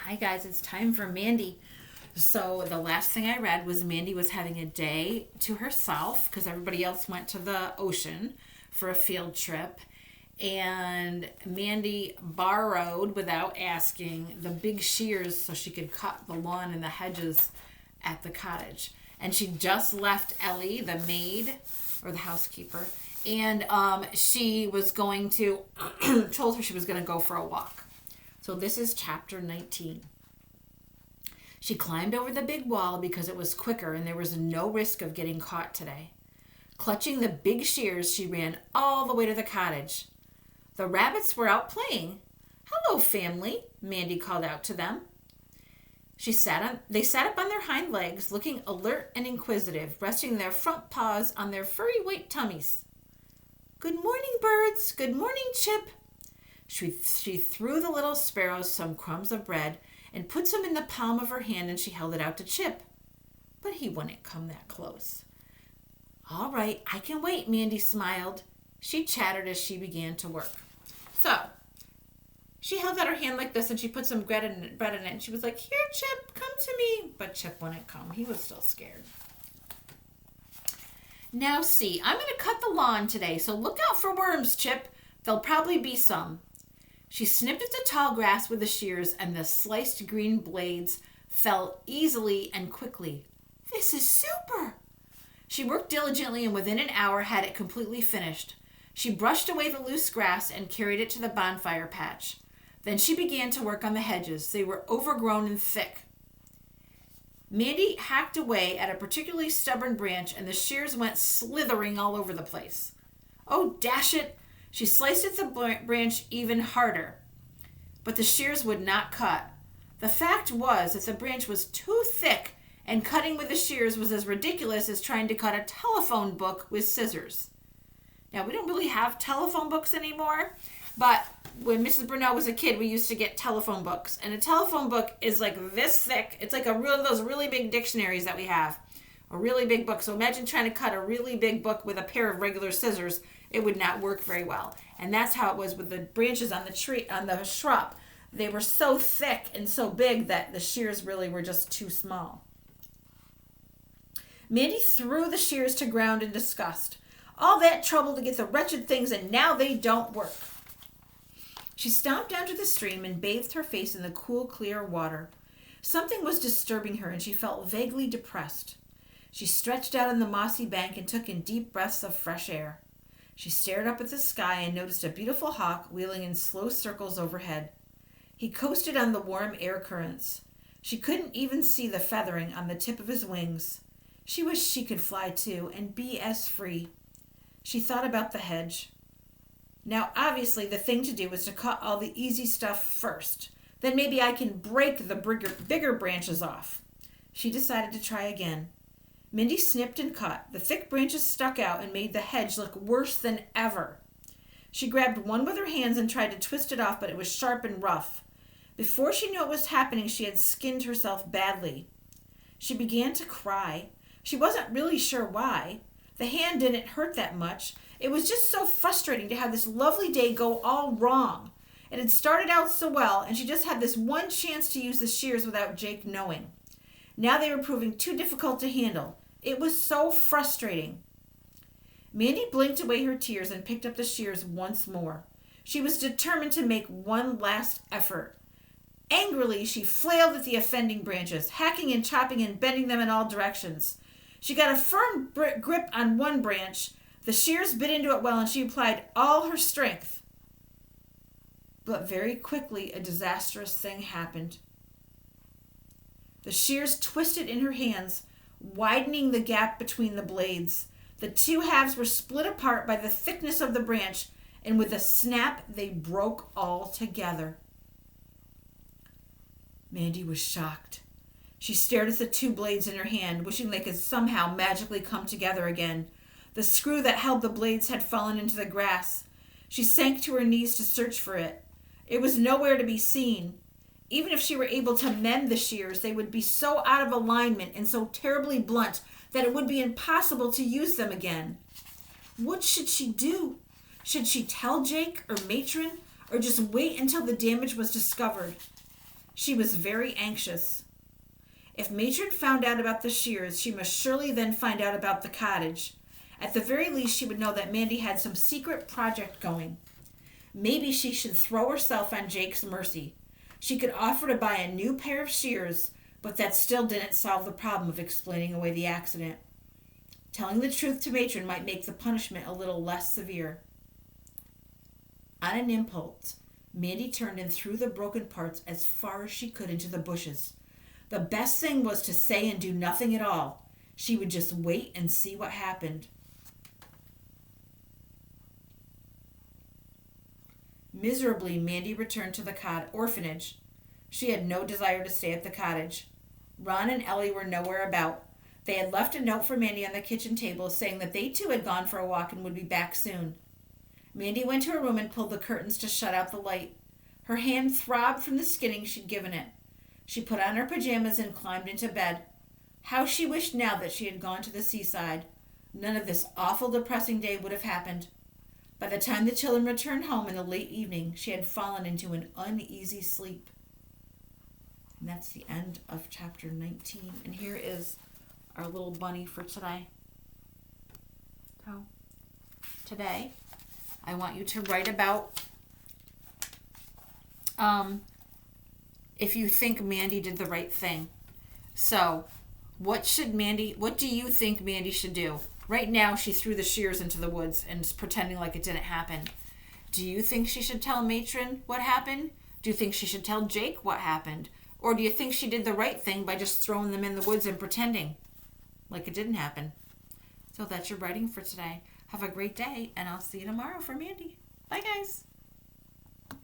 Hi guys, it's time for Mandy. So the last thing I read was Mandy was having a day to herself because everybody else went to the ocean for a field trip. And Mandy borrowed, without asking, the big shears so she could cut the lawn and the hedges at the cottage. And she just left Ellie, the maid or the housekeeper, and she was going to, told her she was going to go for a walk. So this is chapter 19. She climbed over the big wall because it was quicker and there was no risk of getting caught today. Clutching the big shears, she ran all the way to the cottage. The rabbits were out playing. "Hello, family," Mandy called out to them. They sat up on their hind legs, looking alert and inquisitive, resting their front paws on their furry white tummies. "Good morning, birds. Good morning, Chip." She threw the little sparrows some crumbs of bread and put some in the palm of her hand, and she held it out to Chip. But he wouldn't come that close. "All right, I can wait," Mandy smiled. She chattered as she began to work. So, she held out her hand like this, and she put some bread in it, and she was like, "Here, Chip, come to me." But Chip wouldn't come. He was still scared. "Now see, I'm going to cut the lawn today, so look out for worms, Chip. There'll probably be some." She snipped at the tall grass with the shears, and the sliced green blades fell easily and quickly. "This is super." She worked diligently and within an hour had it completely finished. She brushed away the loose grass and carried it to the bonfire patch. Then she began to work on the hedges. They were overgrown and thick. Mandy hacked away at a particularly stubborn branch, and the shears went slithering all over the place. Oh, dash it! She sliced at the branch even harder, but the shears would not cut. The fact was that the branch was too thick, and cutting with the shears was as ridiculous as trying to cut a telephone book with scissors. Now, we don't really have telephone books anymore, but when Mrs. Brunel was a kid, we used to get telephone books. And a telephone book is like this thick. It's like one of those really big dictionaries that we have. A really big book. So imagine trying to cut a really big book with a pair of regular scissors. It would not work very well. And that's how it was with the branches on the tree, on the shrub. They were so thick and so big that the shears really were just too small. Mandy threw the shears to ground in disgust. All that trouble to get the wretched things, and now they don't work. She stomped down to the stream and bathed her face in the cool, clear water. Something was disturbing her, and she felt vaguely depressed. She stretched out on the mossy bank and took in deep breaths of fresh air. She stared up at the sky and noticed a beautiful hawk wheeling in slow circles overhead. He coasted on the warm air currents. She couldn't even see the feathering on the tip of his wings. She wished she could fly too and be as free. She thought about the hedge. Now, obviously, the thing to do was to cut all the easy stuff first. Then maybe I can break the bigger branches off. She decided to try again. Mindy snipped and cut. The thick branches stuck out and made the hedge look worse than ever. She grabbed one with her hands and tried to twist it off, but it was sharp and rough. Before she knew what was happening, she had skinned herself badly. She began to cry. She wasn't really sure why. The hand didn't hurt that much. It was just so frustrating to have this lovely day go all wrong. It had started out so well, and she just had this one chance to use the shears without Jake knowing. Now they were proving too difficult to handle. It was so frustrating. Mandy blinked away her tears and picked up the shears once more. She was determined to make one last effort. Angrily, she flailed at the offending branches, hacking and chopping and bending them in all directions. She got a firm grip on one branch. The shears bit into it well, and she applied all her strength. But very quickly, a disastrous thing happened. The shears twisted in her hands, widening the gap between the blades. The two halves were split apart by the thickness of the branch, and with a snap, they broke all together. Mandy was shocked. She stared at the two blades in her hand, wishing they could somehow magically come together again. The screw that held the blades had fallen into the grass. She sank to her knees to search for it. It was nowhere to be seen. Even if she were able to mend the shears, they would be so out of alignment and so terribly blunt that it would be impossible to use them again. What should she do? Should she tell Jake or Matron, or just wait until the damage was discovered? She was very anxious. If Matron found out about the shears, she must surely then find out about the cottage. At the very least, she would know that Mandy had some secret project going. Maybe she should throw herself on Jake's mercy. She could offer to buy a new pair of shears, but that still didn't solve the problem of explaining away the accident. Telling the truth to Matron might make the punishment a little less severe. On an impulse, Mandy turned and threw the broken parts as far as she could into the bushes. The best thing was to say and do nothing at all. She would just wait and see what happened. Miserably, Mandy returned to the orphanage. She had no desire to stay at the cottage. Ron and Ellie were nowhere about. They had left a note for Mandy on the kitchen table saying that they too had gone for a walk and would be back soon. Mandy went to her room and pulled the curtains to shut out the light. Her hand throbbed from the skinning she'd given it. She put on her pajamas and climbed into bed. How she wished now that she had gone to the seaside. None of this awful, depressing day would have happened. By the time the children returned home in the late evening, she had fallen into an uneasy sleep. And that's the end of chapter 19. And here is our little bunny for today. So, today, I want you to write about if you think Mandy did the right thing. So, what do you think Mandy should do? Right now, she threw the shears into the woods and is pretending like it didn't happen. Do you think she should tell Matron what happened? Do you think she should tell Jake what happened? Or do you think she did the right thing by just throwing them in the woods and pretending like it didn't happen? So that's your writing for today. Have a great day, and I'll see you tomorrow for Mandy. Bye, guys.